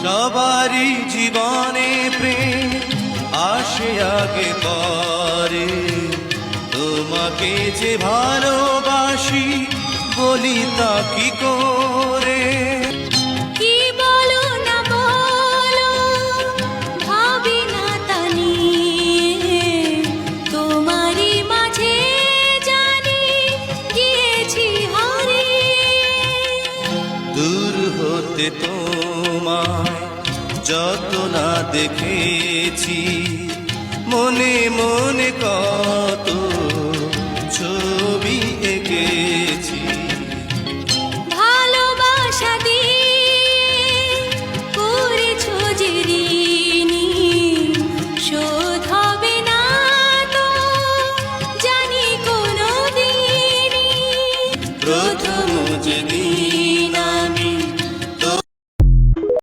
সবারই জীবনে প্রেম আসে আগে পরে, তোমাকে যে ভালোবাসি বলি তা কি করে। কি বলো না বলো, ভাবি না তা নিয়ে, তোমারই মাঝে জানি গিয়েছি হারিয়ে। দূর হতে তোমায় যত না দেখেছি, মনে মনে কত